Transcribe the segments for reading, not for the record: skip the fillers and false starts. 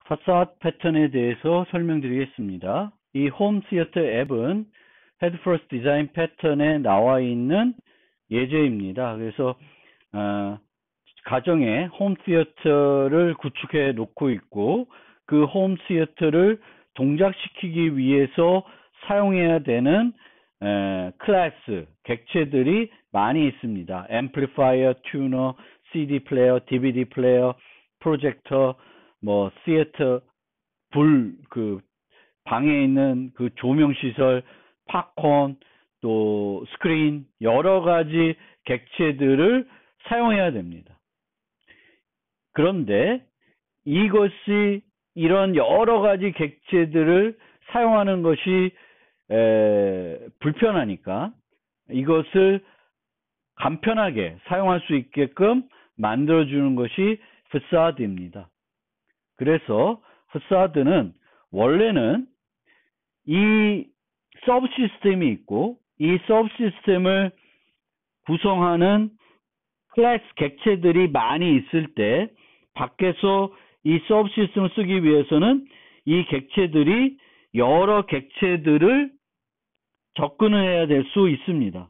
파사드 패턴에 대해서 설명드리겠습니다. 이 홈 시어터 앱은 헤드 퍼스트 디자인 패턴에 나와 있는 예제입니다. 그래서 가정에 홈 시어터를 구축해 놓고 있고, 그 홈 시어터를 동작시키기 위해서 사용해야 되는 클래스, 객체들이 많이 있습니다. 앰플리파이어, 튜너, CD 플레이어, DVD 플레이어, 프로젝터, 시어터, 방에 있는 그 조명 시설, 팝콘, 또 스크린, 여러 가지 객체들을 사용해야 됩니다. 그런데 이것이 이런 여러 가지 객체들을 사용하는 것이 불편하니까 이것을 간편하게 사용할 수 있게끔 만들어주는 것이 파사드입니다. 그래서 파사드는 원래는 이 서브 시스템이 있고, 이 서브 시스템을 구성하는 클래스 객체들이 많이 있을 때 밖에서 이 서브 시스템을 쓰기 위해서는 이 객체들이 여러 객체들을 접근을 해야 될 수 있습니다.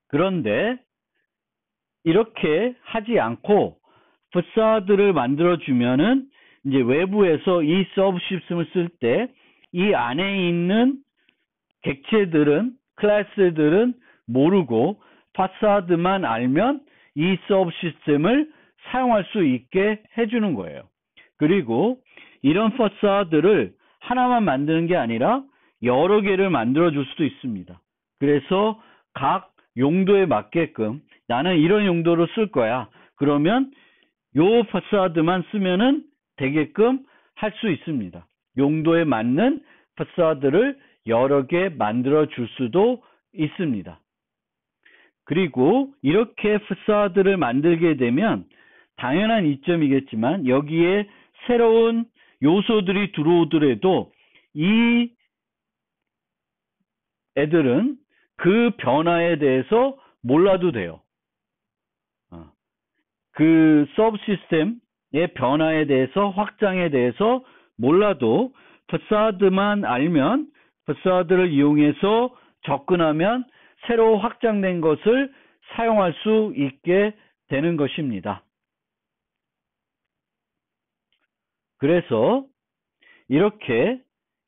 그런데 이렇게 하지 않고 파사드를 만들어주면은 이제 외부에서 이 서브 시스템을 쓸 때 이 안에 있는 객체들은, 클래스들은 모르고 파사드만 알면 이 서브 시스템을 사용할 수 있게 해주는 거예요. 그리고 이런 파사드를 하나만 만드는 게 아니라 여러 개를 만들어 줄 수도 있습니다. 그래서 각 용도에 맞게끔 나는 이런 용도로 쓸 거야. 그러면 요 파사드만 쓰면은 되게끔 할 수 있습니다. 용도에 맞는 파사드를 여러 개 만들어 줄 수도 있습니다. 그리고 이렇게 파사드를 만들게 되면 당연한 이점이겠지만 여기에 새로운 요소들이 들어오더라도 이 애들은 그 변화에 대해서 몰라도 돼요. 그 서브 시스템의 변화에 대해서, 확장에 대해서 몰라도 파사드만 알면, 파사드를 이용해서 접근하면 새로 확장된 것을 사용할 수 있게 되는 것입니다. 그래서 이렇게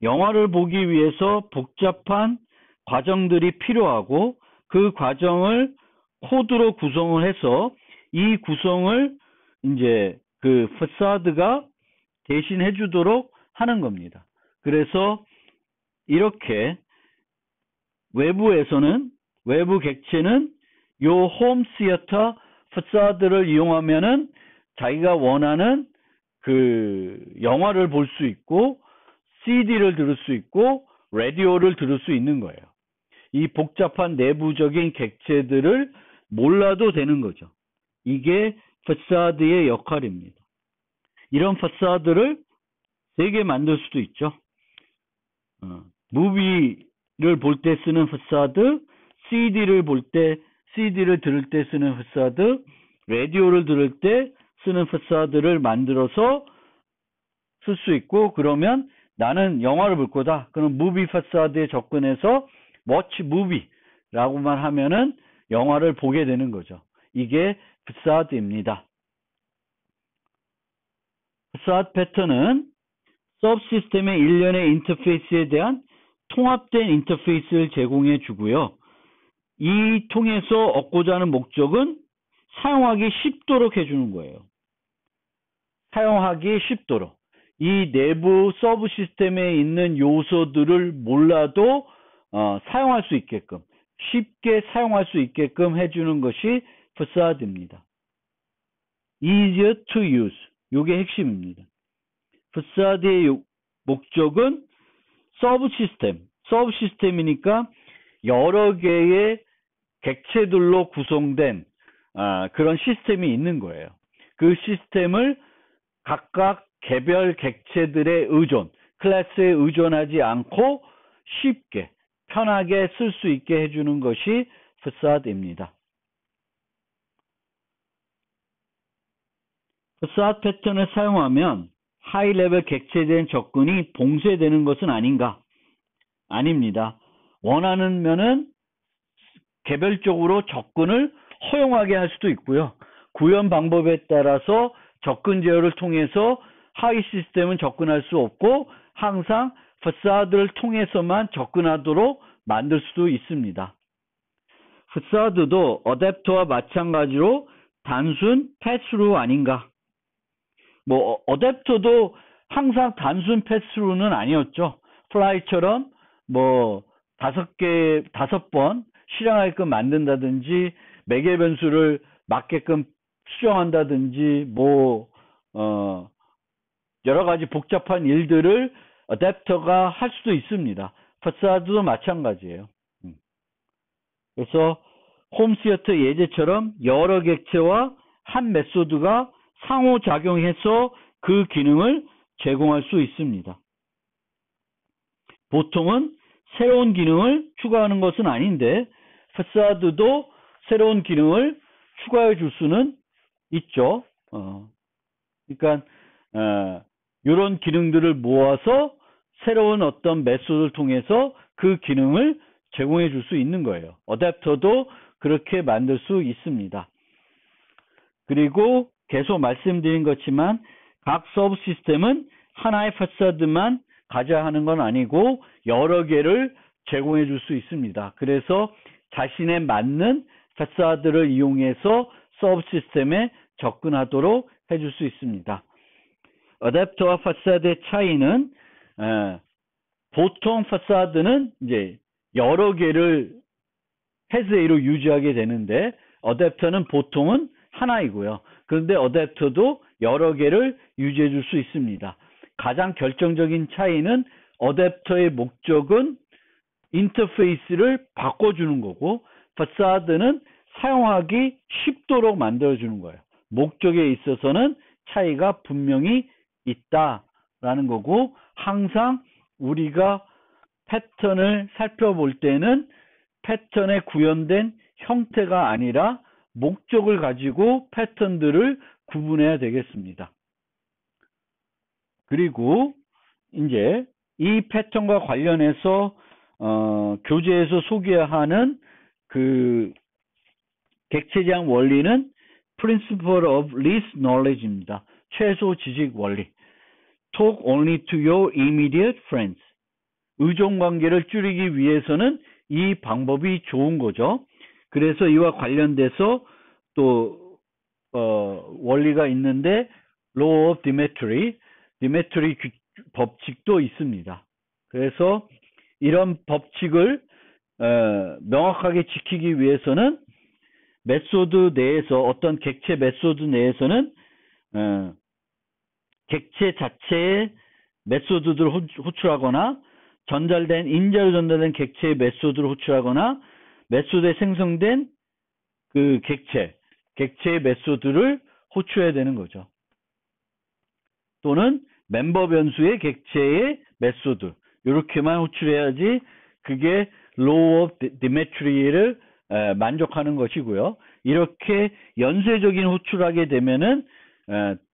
영화를 보기 위해서 복잡한 과정들이 필요하고, 그 과정을 코드로 구성을 해서 이 구성을 이제 그 파사드가 대신해 주도록 하는 겁니다. 그래서 이렇게 외부에서는, 외부 객체는 요 홈 시어터 파사드를 이용하면은 자기가 원하는 그 영화를 볼 수 있고, CD를 들을 수 있고, 라디오를 들을 수 있는 거예요. 이 복잡한 내부적인 객체들을 몰라도 되는 거죠. 이게 파사드의 역할입니다. 이런 파사드를 3개 만들 수도 있죠. 무비를 볼 때 쓰는 파사드, CD를 볼 때, CD를 들을 때 쓰는 파사드, 라디오를 들을 때 쓰는 파사드를 만들어서 쓸 수 있고, 그러면 나는 영화를 볼 거다. 그럼 무비 파사드에 접근해서 watch movie라고만 하면은 영화를 보게 되는 거죠. 이게 파사드입니다. 파사드 패턴은 서브 시스템의 일련의 인터페이스에 대한 통합된 인터페이스를 제공해 주고요. 이 통해서 얻고자 하는 목적은 사용하기 쉽도록 해주는 거예요. 사용하기 쉽도록. 이 내부 서브 시스템에 있는 요소들을 몰라도 사용할 수 있게끔, 쉽게 사용할 수 있게끔 해주는 것이 파사드입니다. easier to use. 이게 핵심입니다. 파사드의 목적은 서브 시스템이니까 여러 개의 객체들로 구성된 그런 시스템이 있는 거예요. 그 시스템을 각각 개별 객체들의 의존, 클래스에 의존하지 않고 쉽게, 편하게 쓸 수 있게 해주는 것이 파사드입니다. 파사드 패턴을 사용하면 하이 레벨 객체된 접근이 봉쇄되는 것은 아닌가? 아닙니다. 원하면은 개별적으로 접근을 허용하게 할 수도 있고요. 구현 방법에 따라서 접근 제어를 통해서 하위 시스템은 접근할 수 없고 항상 파사드를 통해서만 접근하도록 만들 수도 있습니다. 파사드도 어댑터와 마찬가지로 단순 패스로 아닌가? 뭐 어댑터도 항상 단순 패스로는 아니었죠. 플라이처럼 뭐 5번 실행하게끔 만든다든지 매개 변수를 맞게끔 수정한다든지 뭐 여러 가지 복잡한 일들을 어댑터가 할 수도 있습니다. 파사드도 마찬가지예요. 그래서 홈시어터 예제처럼 여러 객체와 한 메소드가 상호작용해서 그 기능을 제공할 수 있습니다. 보통은 새로운 기능을 추가하는 것은 아닌데 파사드도 새로운 기능을 추가해 줄 수는 있죠. 그러니까 이런 기능들을 모아서 새로운 어떤 메소드를 통해서 그 기능을 제공해 줄 수 있는 거예요. 어댑터도 그렇게 만들 수 있습니다. 그리고 계속 말씀드린 것지만 각 서브 시스템은 하나의 파사드만 가져야 하는 건 아니고 여러 개를 제공해 줄 수 있습니다. 그래서 자신에 맞는 파사드를 이용해서 서브 시스템에 접근하도록 해줄 수 있습니다. 어댑터와 파사드의 차이는 보통 파사드는 이제 여러 개를 해즈A로 유지하게 되는데 어댑터는 보통은 하나이고요. 그런데 어댑터도 여러 개를 유지해 줄 수 있습니다. 가장 결정적인 차이는 어댑터의 목적은 인터페이스를 바꿔주는 거고 파사드는 사용하기 쉽도록 만들어주는 거예요. 목적에 있어서는 차이가 분명히 있다라는 거고 항상 우리가 패턴을 살펴볼 때는 패턴에 구현된 형태가 아니라 목적을 가지고 패턴들을 구분해야 되겠습니다. 그리고 이제 이 패턴과 관련해서 교재에서 소개하는 그 객체제한 원리는 Principle of Least Knowledge입니다. 최소 지식 원리. Talk only to your immediate friends. 의존 관계를 줄이기 위해서는 이 방법이 좋은 거죠. 그래서 이와 관련돼서 또 원리가 있는데 Law of Dimetry, 디메트리 법칙도 있습니다. 그래서 이런 법칙을 명확하게 지키기 위해서는 메소드 내에서 어떤 객체 메소드 내에서는 객체 자체의 메소드들을 호출하거나 인자로 전달된 객체의 메소드를 호출하거나 메소드에 생성된 그 객체의 메소드를 호출해야 되는 거죠. 또는 멤버 변수의 객체의 메소드 이렇게만 호출해야지 그게 Law of Dimetry를 만족하는 것이고요. 이렇게 연쇄적인 호출하게 되면은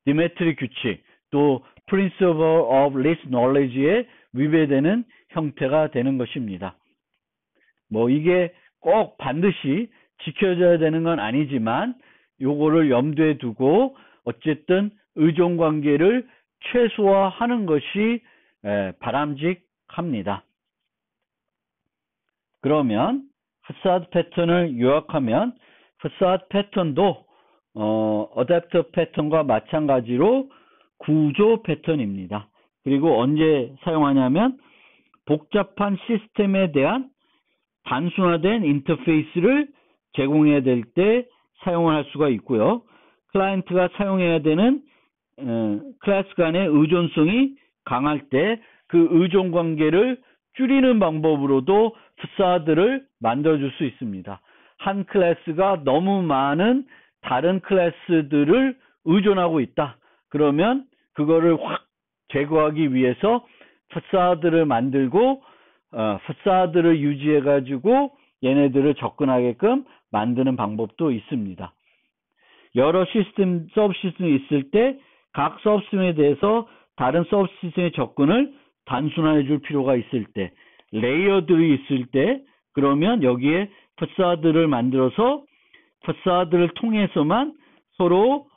디메트리 규칙 또 Principle of Least Knowledge에 위배되는 형태가 되는 것입니다. 뭐 이게 꼭 반드시 지켜져야 되는 건 아니지만 요거를 염두에 두고 어쨌든 의존 관계를 최소화하는 것이 바람직합니다. 그러면 파사드 패턴을 요약하면 파사드 패턴도 어댑터 패턴과 마찬가지로 구조 패턴입니다. 그리고 언제 사용하냐면 복잡한 시스템에 대한 단순화된 인터페이스를 제공해야 될 때 사용을 할 수가 있고요. 클라이언트가 사용해야 되는 클래스 간의 의존성이 강할 때 그 의존 관계를 줄이는 방법으로도 파사드를 만들어줄 수 있습니다. 한 클래스가 너무 많은 다른 클래스들을 의존하고 있다. 그러면 그거를 확 제거하기 위해서 파사드를 만들고 파사드를 유지해 가지고 얘네들을 접근하게끔 만드는 방법도 있습니다. 여러 시스템, 서브 시스템이 있을 때 각 서브 시스템에 대해서 다른 서브 시스템의 접근을 단순화해 줄 필요가 있을 때, 레이어들이 있을 때, 그러면 여기에 파사드를 만들어서 파사드를 통해서만 서로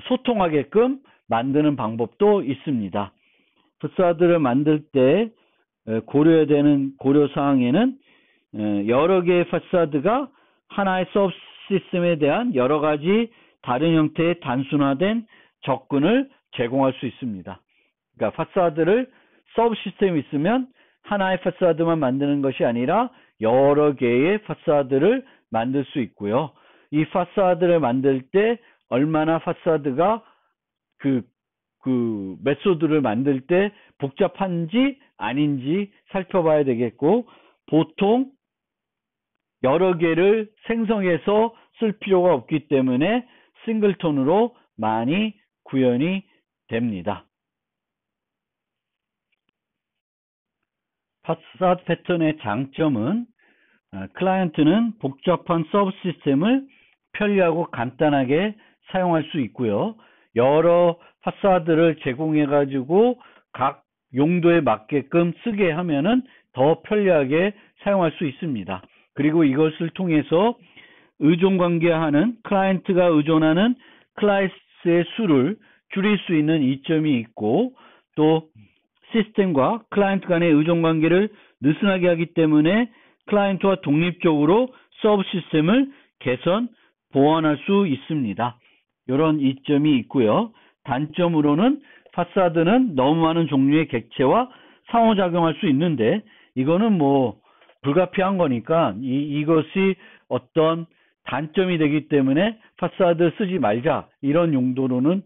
소통하게끔 만드는 방법도 있습니다. 파사드를 만들 때 고려해야 되는 고려사항에는 여러 개의 파사드가 하나의 서브 시스템에 대한 여러 가지 다른 형태의 단순화된 접근을 제공할 수 있습니다. 그러니까 파사드를 서브 시스템이 있으면 하나의 파사드만 만드는 것이 아니라 여러 개의 파사드를 만들 수 있고요. 이 파사드를 만들 때 얼마나 파사드가 그 메소드를 만들 때 복잡한지 아닌지 살펴봐야 되겠고, 보통 여러 개를 생성해서 쓸 필요가 없기 때문에 싱글톤으로 많이 구현이 됩니다. 파사드 패턴의 장점은 클라이언트는 복잡한 서브 시스템을 편리하고 간단하게 사용할 수 있고요. 여러 파사드를 제공해 가지고 각 용도에 맞게끔 쓰게 하면은 더 편리하게 사용할 수 있습니다. 그리고 이것을 통해서 의존관계하는 클라이언트가 의존하는 클래스의 수를 줄일 수 있는 이점이 있고, 또 시스템과 클라이언트 간의 의존관계를 느슨하게 하기 때문에 클라이언트와 독립적으로 서브 시스템을 개선, 보완할 수 있습니다. 이런 이점이 있고요. 단점으로는 파사드는 너무 많은 종류의 객체와 상호작용할 수 있는데, 이거는 뭐 불가피한 거니까 이것이 어떤 단점이 되기 때문에 파사드 쓰지 말자, 이런 용도로는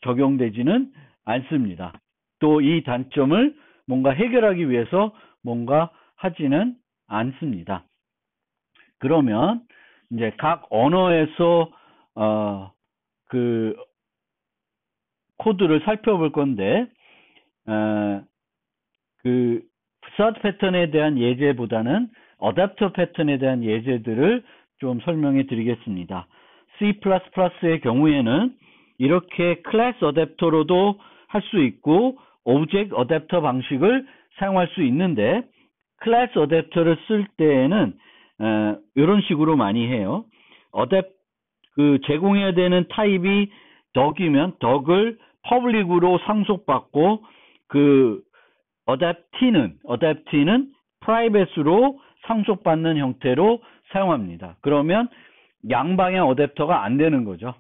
적용되지는 않습니다. 또 이 단점을 뭔가 해결하기 위해서 뭔가 하지는 않습니다. 그러면 이제 각 언어에서 그 코드를 살펴볼 건데, 그 파사드 패턴에 대한 예제보다는 어댑터 패턴에 대한 예제들을 좀 설명해 드리겠습니다. C++의 경우에는 이렇게 클래스 어댑터로도 할 수 있고 오브젝트 어댑터 방식을 사용할 수 있는데, 클래스 어댑터를 쓸 때에는 이런 식으로 많이 해요. 제공해야 되는 타입이 덕이면 덕을 퍼블릭으로 상속받고, 그 어댑티는 프라이빗으로 상속받는 형태로 사용합니다. 그러면 양방향 어댑터가 안 되는 거죠.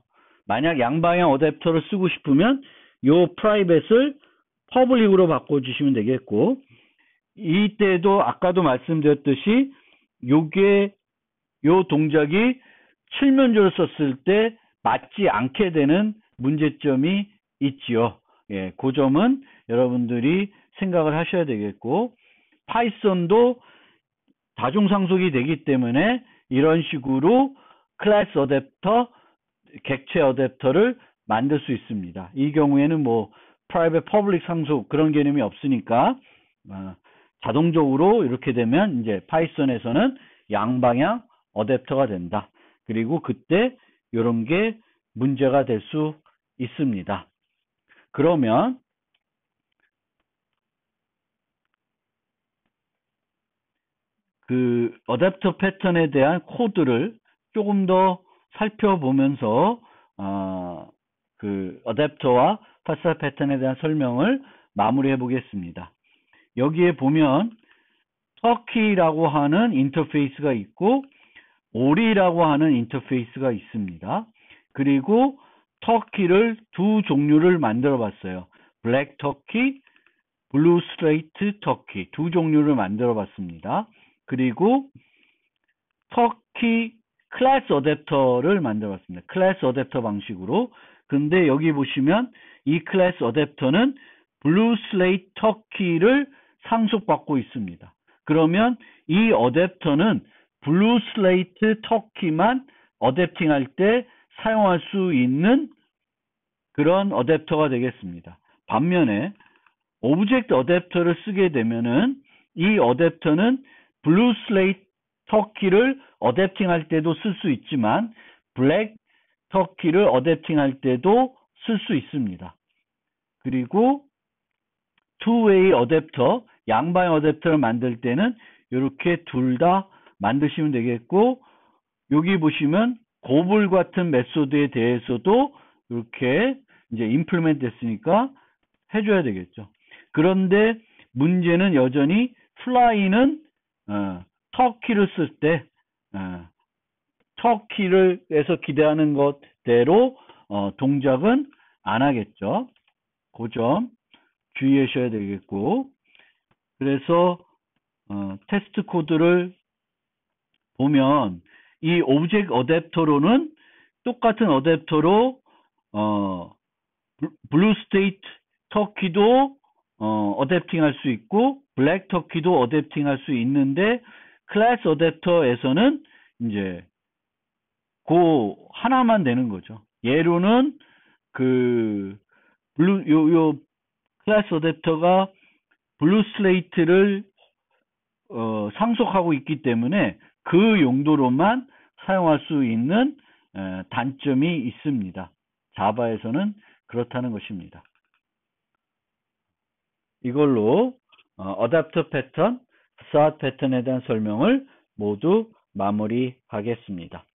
만약 양방향 어댑터를 쓰고 싶으면 요 프라이빗을 퍼블릭으로 바꿔주시면 되겠고, 이때도 아까도 말씀드렸듯이 요 동작이 칠면조를 썼을 때 맞지 않게 되는 문제점이 있지요. 예, 그 점은 여러분들이 생각을 하셔야 되겠고, 파이썬도 다중상속이 되기 때문에 이런 식으로 클래스 어댑터, 객체 어댑터를 만들 수 있습니다. 이 경우에는 뭐 프라이빗 퍼블릭 상속 그런 개념이 없으니까 자동적으로 이렇게 되면 이제 파이썬에서는 양방향 어댑터가 된다. 그리고 그때 이런 게 문제가 될 수 있습니다. 그러면 그 어댑터 패턴에 대한 코드를 조금 더 살펴보면서 그 어댑터와 파사드 패턴에 대한 설명을 마무리해 보겠습니다. 여기에 보면 터키라고 하는 인터페이스가 있고 오리라고 하는 인터페이스가 있습니다. 그리고 터키를 두 종류를 만들어 봤어요. 블랙 터키, 블루 스트레이트 터키 두 종류를 만들어 봤습니다. 그리고 터키 클래스 어댑터를 만들어 봤습니다. 클래스 어댑터 방식으로. 근데 여기 보시면 이 클래스 어댑터는 블루 슬레이트 터키를 상속받고 있습니다. 그러면 이 어댑터는 블루 슬레이트 터키만 어댑팅 할 때 사용할 수 있는 그런 어댑터가 되겠습니다. 반면에 오브젝트 어댑터를 쓰게 되면은 이 어댑터는 블루 슬레이트 터키를 어댑팅 할 때도 쓸 수 있지만 블랙 터키를 어댑팅 할 때도 쓸 수 있습니다. 그리고 two-way 어댑터, 양방향 어댑터를 만들 때는 이렇게 둘 다 만드시면 되겠고, 여기 보시면 고블 같은 메소드에 대해서도 이렇게 이제 임플리멘트 됐으니까 해줘야 되겠죠. 그런데 문제는 여전히 fly는 터키를 쓸 때 터키를에서 기대하는 것대로 동작은 안 하겠죠. 그 점 주의하셔야 되겠고, 그래서 테스트 코드를 보면 이 오브젝트 어댑터로는 똑같은 어댑터로 블루 스테이트 터키도 어댑팅 할 수 있고 블랙 터키도 어댑팅 할 수 있는데, 클래스 어댑터에서는 이제 그 하나만 되는 거죠. 예로는 그 요 클래스 어댑터가 블루 슬레이트를 상속하고 있기 때문에 그 용도로만 사용할 수 있는 단점이 있습니다. 자바에서는 그렇다는 것입니다. 이걸로 어댑터 패턴, facade 패턴에 대한 설명을 모두 마무리하겠습니다.